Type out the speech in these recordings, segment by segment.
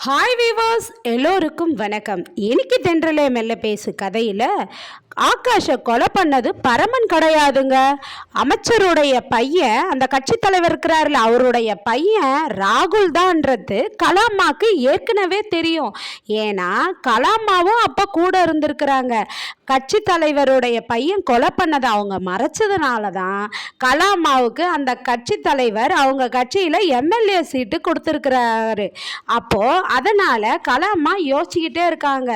Hi viewers, எல்லோருக்கும் வணக்கம். இன்னைக்கு தென்றலே மெல்ல பேசு கதையில் ஆகாஷை கொலை பண்ணது பரமன் கிடையாதுங்க. அமைச்சருடைய பையன், அந்த கட்சி தலைவர் இருக்கிறாருல, அவருடைய பையன் ராகுல் தான்ன்றது கலாமாக்கு ஏற்கனவே தெரியும். ஏன்னா கலாமாவும் அப்போ கூட இருந்திருக்கிறாங்க. கட்சி தலைவருடைய பையன் கொலை பண்ணதை அவங்க மறைச்சதுனால தான் கலாமாவுக்கு அந்த கட்சி தலைவர் அவங்க கட்சியில் எம்எல்ஏ சீட்டு கொடுத்துருக்கிறாரு. அப்போது அதனால் கலாமா யோசிச்சுக்கிட்டே இருக்காங்க,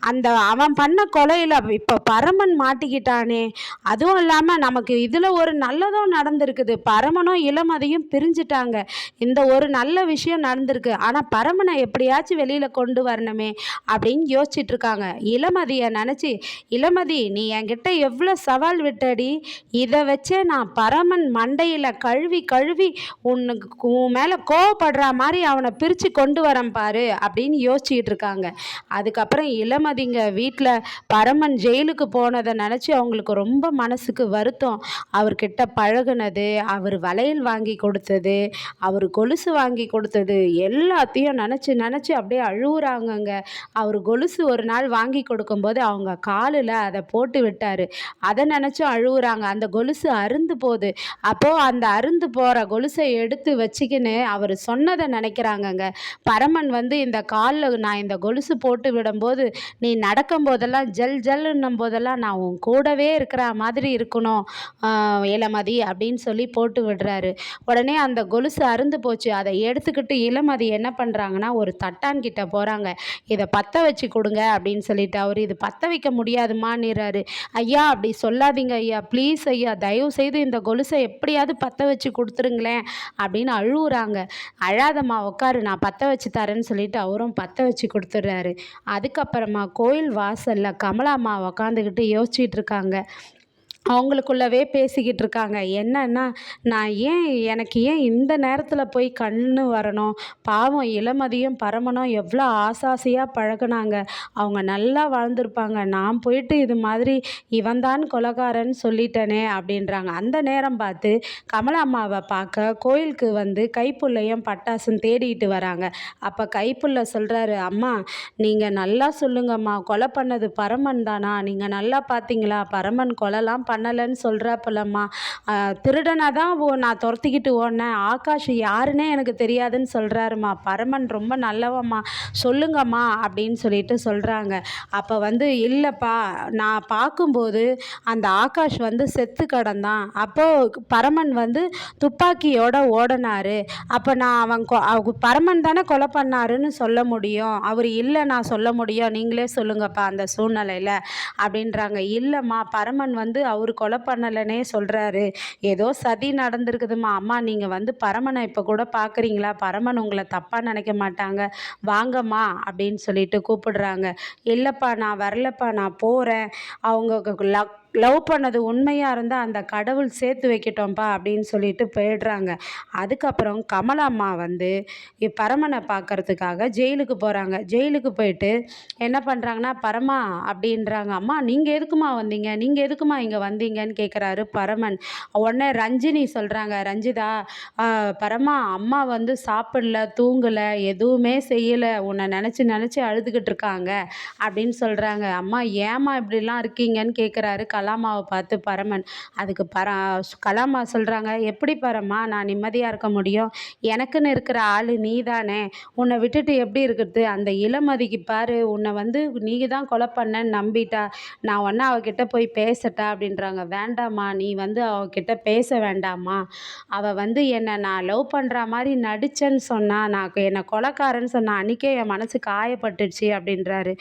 அந்த அவன் பண்ண கொலையில் இப்போ பரமன் மாட்டிக்கிட்டானே, அதுவும் இல்லாமல் நமக்கு இதில் ஒரு நல்லதும் நடந்திருக்குது, பரமனும் இளமதியும் பிரிஞ்சுட்டாங்க, இந்த ஒரு நல்ல விஷயம் நடந்திருக்கு, ஆனால் பரமனை எப்படியாச்சும் வெளியில் கொண்டு வரணுமே அப்படின்னு யோசிச்சுட்டு இருக்காங்க. இளமதியை நினச்சி, இளமதி நீ என்கிட்ட எவ்வளோ சவால் விட்டடி, இதை வச்சே நான் பரமன் மண்டையில் கழுவி கழுவி உன் மேலே கோவப்படுற மாதிரி அவனை பிரித்து கொண்டு வரேன் பாரு அப்படின்னு யோசிச்சுக்கிட்டு இருக்காங்க. அதுக்கப்புறம் இளமதிங்க வீட்டில் பரமன் ஜெயிலுக்கு போனதை நினச்சி அவங்களுக்கு ரொம்ப மனசுக்கு வருத்தம். அவர்கிட்ட பழகுனது, அவர் வளையல் வாங்கி கொடுத்தது, அவர் கொலுசு வாங்கி கொடுத்தது எல்லாத்தையும் நினச்சி நினச்சி அப்படியே அழுகுறாங்கங்க. அவர் கொலுசு ஒரு நாள் வாங்கி கொடுக்கும்போது அவங்க காலில் அதை போட்டு விட்டார், அதை நினச்சும் அழுகுறாங்க. அந்த கொலுசு அருந்து போகுது. அப்போது அந்த அருந்து போகிற கொலுசை எடுத்து வச்சுக்கின்னு அவர் சொன்னதை நினைக்கிறாங்கங்க. பரமன் இந்த காலில் நான் இந்த கொலுசு போட்டு விடும்போது நீ நடக்கும் போதெல்லாம் ஜல் ஜல்ன்னும் போதெல்லாம் நான் உன் கூடவே இருக்கிற மாதிரி இருக்கணும் இளமதி அப்படின்னு சொல்லி போட்டு விடுறாரு. உடனே அந்த கொலுசு அருந்து போச்சு. அதை எடுத்துக்கிட்டு இளமதி என்ன பண்ணுறாங்கன்னா ஒரு தட்டான்கிட்ட போகிறாங்க. இதை பற்ற வச்சு கொடுங்க அப்படின்னு சொல்லிட்டு, அவர் இது பற்ற வைக்க முடியாதுமான்னுறாரு. ஐயா அப்படி சொல்லாதீங்க ஐயா, ப்ளீஸ் ஐயா, தயவு செய்து இந்த கொலுசை எப்படியாவது பற்ற வச்சு கொடுத்துருங்களேன் அப்படின்னு அழுகுறாங்க. அழாதம்மா உட்காரு, நான் பற்ற வச்சு தரேன்னு சொல்லிட்டு அவரும் பற்ற வச்சு கொடுத்துட்றாரு. அதுக்கப்புறமா கோயில் வாசலில் கமலாம்மா உக்காந்துக்கிட்டு யோசிச்சுட்டு இருக்காங்க. அவங்களுக்குள்ளவே பேசிக்கிட்டு இருக்காங்க. என்னன்னா, எனக்கு ஏன் இந்த நேரத்தில் போய் கண்ணு வரணும், பாவம் இளமதியும் பரமனும் எவ்வளோ ஆசாசியாக பழகுனாங்க, அவங்க நல்லா வாழ்ந்துருப்பாங்க, நான் போயிட்டு இது மாதிரி இவன்தான் கொலைகாரன்னு சொல்லிட்டேனே அப்படின்றாங்க. அந்த நேரம் பார்த்து கமலாம்மாவை பார்க்க கோயிலுக்கு கைப்புள்ளையும் பட்டாசும் தேடிட்டு வராங்க. அப்போ கைப்புள்ள சொல்கிறாரு, அம்மா நீங்கள் நல்லா சொல்லுங்கம்மா, கொலை பண்ணது பரமன் தானா, நீங்கள் நல்லா பார்த்தீங்களா, பரமன் கொலைலாம் பண்ணலைன்னு சொல்கிறாப்பலம்மா, திருடனாக தான் நான் துரத்திக்கிட்டு ஓடினேன், ஆகாஷ் யாருன்னே எனக்கு தெரியாதுன்னு சொல்கிறாருமா, பரமன் ரொம்ப நல்லவம்மா, சொல்லுங்கம்மா அப்படின்னு சொல்லிட்டு சொல்கிறாங்க. அப்போ இல்லைப்பா, நான் பார்க்கும்போது அந்த ஆகாஷ் செத்து கிடந்தான், அப்போது பரமன் துப்பாக்கியோட ஓடினார், அப்போ நான் பரமன் தானே கொலை பண்ணாருன்னு சொல்ல முடியும், அவர் இல்லை நான் சொல்ல முடியும், நீங்களே சொல்லுங்கப்பா அந்த சூழ்நிலையில் அப்படின்றாங்க. இல்லைம்மா, பரமன் அவர் கொலை பண்ணலைன்னே சொல்கிறாரு, ஏதோ சதி நடந்திருக்குதுமா, அம்மா நீங்கள் பரமனை இப்போ கூட பார்க்குறீங்களா, பரமன் உங்களை தப்பாக நினைக்க மாட்டாங்க, வாங்கம்மா அப்படின்னு சொல்லிட்டு கூப்பிடுறாங்க. இல்லைப்பா நான் வரலப்பா, நான் போகிறேன், அவங்க லவ் பண்ணது உண்மையாக இருந்தால் அந்த கடவுள் சேர்த்து வைக்கட்டோம்ப்பா அப்படின்னு சொல்லிட்டு போயிடுறாங்க. அதுக்கப்புறம் கமலாம்மா பரமனை பார்க்கறதுக்காக ஜெயிலுக்கு போகிறாங்க. ஜெயிலுக்கு போயிட்டு என்ன பண்ணுறாங்கன்னா, பரமா அப்படின்றாங்க, அம்மா நீங்கள் எதுக்குமா வந்தீங்க, நீங்கள் எதுக்குமா இங்கே வந்தீங்கன்னு கேட்குறாரு பரமன். உடனே ரஞ்சினி சொல்கிறாங்க, ரஞ்சிதா, பரமா அம்மா சாப்பிடல, தூங்கலை, எதுவுமே செய்யலை, உன்னை நினச்சி நினச்சி அழுதுகிட்டு இருக்காங்க அப்படின்னு சொல்கிறாங்க. அம்மா ஏம்மா இப்படிலாம் இருக்கீங்கன்னு கேட்குறாரு கலாமாவை பார்த்து பரமன். அதுக்கு கலாமா சொல்கிறாங்க, எப்படி பரமா நான் நிம்மதியாக இருக்க முடியும், எனக்குன்னு இருக்கிற ஆள் நீ தானே, உன்னை விட்டுட்டு எப்படி இருக்கிறது, அந்த இளமதிக்கு பாரு, உன்னை நீங்கள் தான் கொலை பண்ணேன்னு நம்பிட்டா, நான் ஒன்றா அவகிட்ட போய் பேசட்டா அப்படின்றாங்க. வேண்டாம்மா, நீ அவகிட்ட பேச வேண்டாம்மா, அவள் என்னை நான் லவ் பண்ணுற மாதிரி நடிச்சேன்னு சொன்னா, நான் என்னை கொலைக்காரன்னு சொன்னா, அன்றைக்கே என் மனசு காயப்பட்டுடுச்சு அப்படின்றாரு.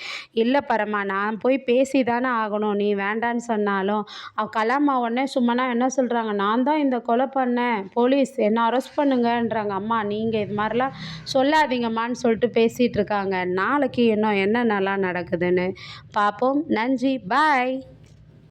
இல்லை பரமா, நான் போய் பேசி தானே ஆகணும், நீ வேண்டான்னு சொன்னாலும். கலாமா உடனே சும்மா என்ன சொல்கிறாங்க, நான் தான் இந்த கொலை பண்ணேன், போலீஸ் என்னை அரெஸ்ட் பண்ணுங்கன்றாங்க. அம்மா நீங்கள் இது மாதிரிலாம் சொல்லாதீங்கம்மான்னு சொல்லிட்டு பேசிகிட்டு இருக்காங்க. நாளைக்கு இன்னும் என்ன நல்லா நடக்குதுன்னு பார்ப்போம். நன்றி, பாய்.